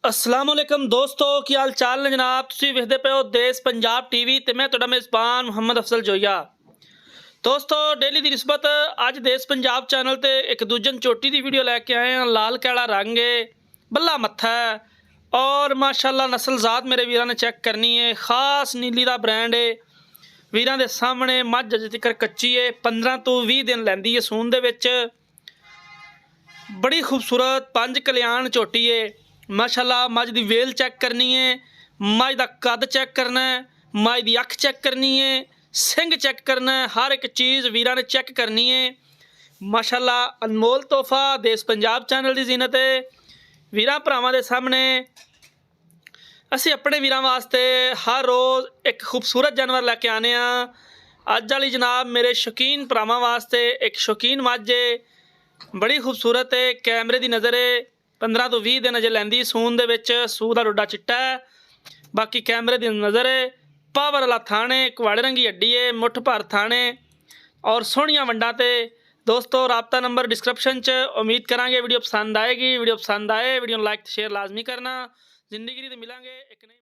असलामुअलैकुम दोस्तों की हाल चाल ने जनाब। तुसीं वेखदे पे हो देश पंजाब टीवी ते मैं तुहाडा मेज़बान मुहम्मद अफजल जोइया। दोस्तों डेली दी निस्बत अज देश पंजाब चैनल ते एक दूजन चोटी की वीडियो लैके आए हैं। लाल कैला रंग है, बल्ला मत्था है और माशाल्लाह नस्लजात मेरे वीरां ने चेक करनी है। खास नीली का ब्रांड है। वीरां दे सामने मझ अजे तक कच्ची है, 15 तो 20 दिन लैंदी है सून दे विच। बड़ी खूबसूरत 5 कल्याण झोटी है माशाल्लाह। मझ की वेल चेक करनी है, मझ का कद चेक करना है, मझ की अख चेक करनी है, सिंग चेक करना है, हर एक चीज़ वीरां ने चेक करनी है माशाल्लाह। अनमोल तोहफा देश पंजाब चैनल की जीनत है। वीरां भरावां दे सामने असीं अपने वीरां वास्ते हर रोज़ एक खूबसूरत जानवर लैके आने। अज वाली जनाब मेरे शौकीन भरावां वास्ते एक शौकीन मझ है, बड़ी खूबसूरत है, कैमरे की नज़र है। 15 तो 20 दिन अजे लैंदी सून दे विच। सूह दा डोडा चिट्टा है, बाकी कैमरे की नज़र है। पावर वाला थाने, कुवाड़े रंगी हड्डी है, मुठ भर थाने और सोहणियां वंडां ते। दोस्तों राबता नंबर डिस्क्रिप्शन च। उम्मीद करांगे वीडियो पसंद आएगी। वीडियो पसंद आए वीडियो लाइक शेयर लाजमी करना। जिंदगी तो मिलांगे एक नई